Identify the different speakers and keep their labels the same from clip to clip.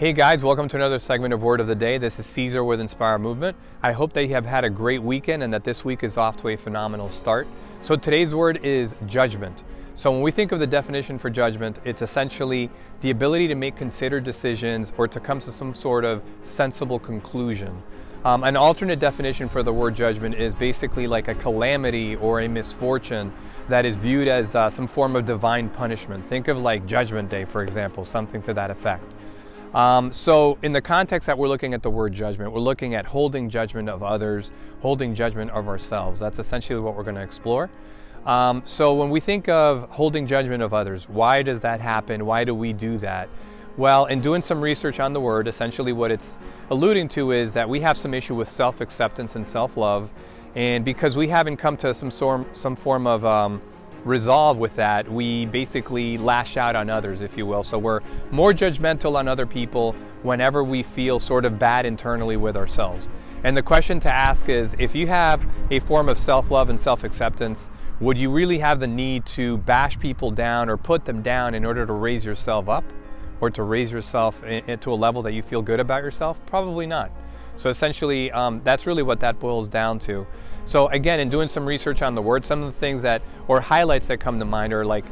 Speaker 1: Hey guys, welcome to another segment of Word of the Day. This is Caesar with Inspire Movement. I hope that you have had a great weekend and that this week is off to a phenomenal start. So today's word is judgment. So when we think of the definition for judgment, it's essentially the ability to make considered decisions or to come to some sort of sensible conclusion. An alternate definition for the word judgment is basically like a calamity or a misfortune that is viewed as some form of divine punishment. Think of like Judgment Day, for example, something to that effect. So in the context that we're looking at the word judgment, we're looking at holding judgment of others, holding judgment of ourselves. That's essentially what we're going to explore. So when we think of holding judgment of others, why does that happen? Why do we do that? Well, in doing some research on the word, essentially what it's alluding to is that we have some issue with self-acceptance and self-love. And because we haven't come to some form of resolve with that, we basically lash out on others, if you will. So we're more judgmental on other people whenever we feel sort of bad internally with ourselves. And the question to ask is, if you have a form of self-love and self-acceptance, would you really have the need to bash people down or put them down in order to raise yourself up or to raise yourself into a level that you feel good about yourself? Probably not. So essentially, that's really what that boils down to. So again, in doing some research on the word, some of the things that, or highlights that come to mind are like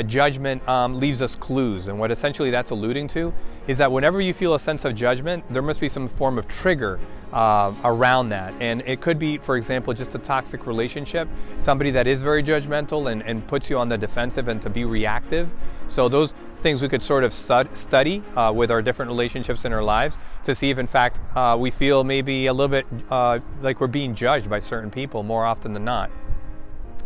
Speaker 1: judgment leaves us clues. And what essentially that's alluding to is that whenever you feel a sense of judgment, there must be some form of trigger around that. And it could be, for example, just a toxic relationship, somebody that is very judgmental and puts you on the defensive and to be reactive. So those things we could sort of study with our different relationships in our lives to see if in fact we feel maybe a little bit like we're being judged by certain people more often than not.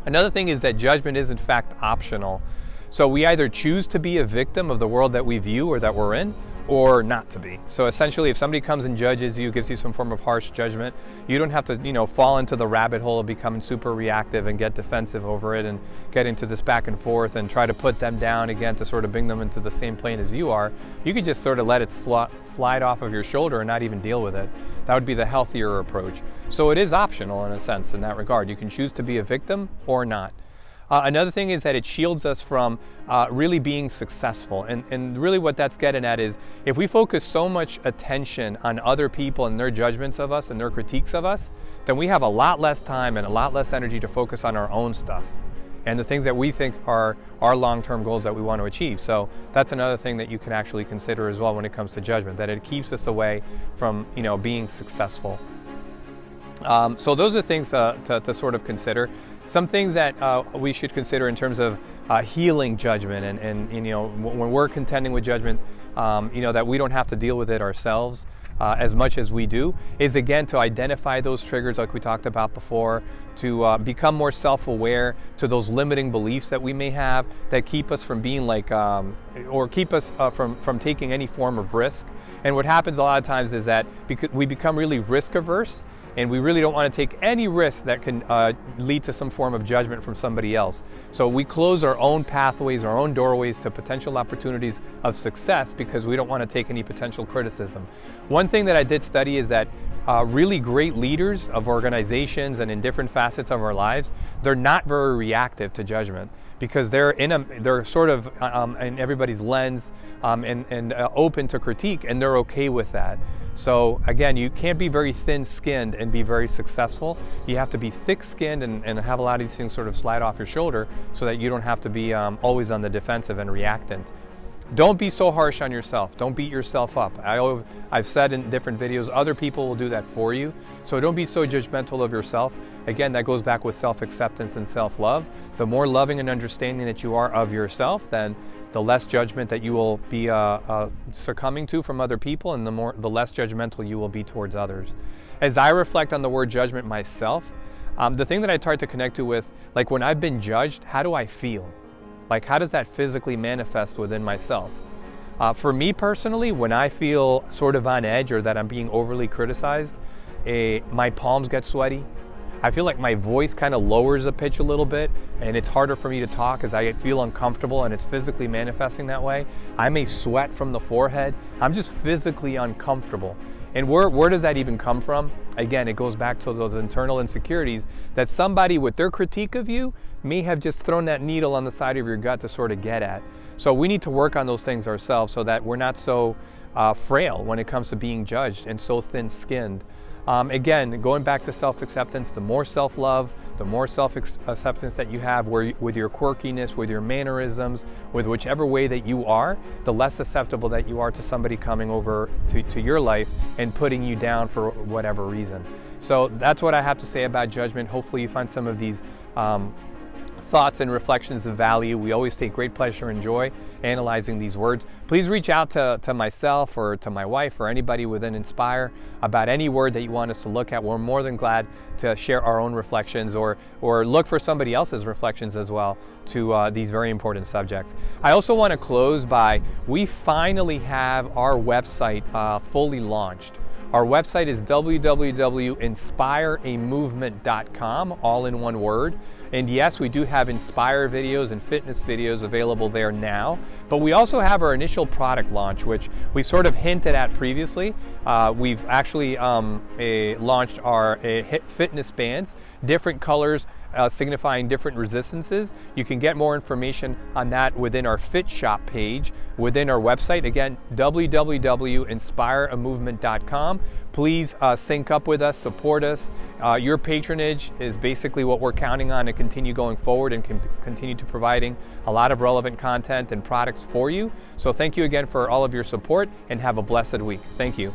Speaker 1: Another thing is that judgment is in fact optional. So we either choose to be a victim of the world that we view or that we're in, or not to be. So essentially, if somebody comes and judges you, gives you some form of harsh judgment, you don't have to, fall into the rabbit hole of becoming super reactive and get defensive over it and get into this back and forth and try to put them down again to sort of bring them into the same plane as you are. You could just sort of let it slide off of your shoulder and not even deal with it. That would be the healthier approach. So it is optional in a sense in that regard. You can choose to be a victim or not. Another thing is that it shields us from really being successful. And really what that's getting at is if we focus so much attention on other people and their judgments of us and their critiques of us, then we have a lot less time and a lot less energy to focus on our own stuff and the things that we think are our long-term goals that we want to achieve. So that's another thing that you can actually consider as well when it comes to judgment, that it keeps us away from being successful. So those are things to sort of consider. Some things that we should consider in terms of healing judgment and when we're contending with judgment, that we don't have to deal with it ourselves as much as we do, is again to identify those triggers like we talked about before, to become more self-aware to those limiting beliefs that we may have that keep us from being like, or keep us from taking any form of risk. And what happens a lot of times is that we become really risk averse, and we really don't want to take any risk that can lead to some form of judgment from somebody else. So we close our own pathways, our own doorways to potential opportunities of success because we don't want to take any potential criticism. One thing that I did study is that really great leaders of organizations and in different facets of our lives, they're not very reactive to judgment because they're sort of in everybody's lens and open to critique, and they're okay with that. So again, you can't be very thin-skinned and be very successful. You have to be thick-skinned and have a lot of these things sort of slide off your shoulder so that you don't have to be always on the defensive and reactant. Don't be so harsh on yourself. Don't beat yourself up. I've said in different videos, other people will do that for you. So don't be so judgmental of yourself. Again, that goes back with self-acceptance and self-love. The more loving and understanding that you are of yourself, then the less judgment that you will be succumbing to from other people, and the less judgmental you will be towards others. As I reflect on the word judgment myself, the thing that I try to connect to with, like when I've been judged, how do I feel? Like how does that physically manifest within myself? For me personally, when I feel sort of on edge or that I'm being overly criticized, my palms get sweaty. I feel like my voice kind of lowers a pitch a little bit and it's harder for me to talk as I feel uncomfortable and it's physically manifesting that way. I may sweat from the forehead. I'm just physically uncomfortable. And where does that even come from? Again, it goes back to those internal insecurities that somebody with their critique of you may have just thrown that needle on the side of your gut to sort of get at. So we need to work on those things ourselves so that we're not so frail when it comes to being judged and so thin-skinned. Again, going back to self-acceptance, the more self-love, the more self-acceptance that you have with your quirkiness, with your mannerisms, with whichever way that you are, the less susceptible that you are to somebody coming over to your life and putting you down for whatever reason. So that's what I have to say about judgment. Hopefully you find some of these thoughts and reflections of value. We always take great pleasure and joy analyzing these words. Please reach out to myself or to my wife or anybody within Inspire about any word that you want us to look at. We're more than glad to share our own reflections or look for somebody else's reflections as well to these very important subjects. I also want to close by, we finally have our website fully launched. Our website is www.inspireamovement.com, all in one word. And yes, we do have Inspire videos and fitness videos available there now, but we also have our initial product launch, which we sort of hinted at previously. We've actually launched our hip fitness bands, different colors, signifying different resistances. You can get more information on that within our Fit Shop page within our website. Again, www.inspireamovement.com. Please sync up with us, support us. Your patronage is basically what we're counting on to continue going forward and continue to providing a lot of relevant content and products for you. So thank you again for all of your support and have a blessed week. Thank you.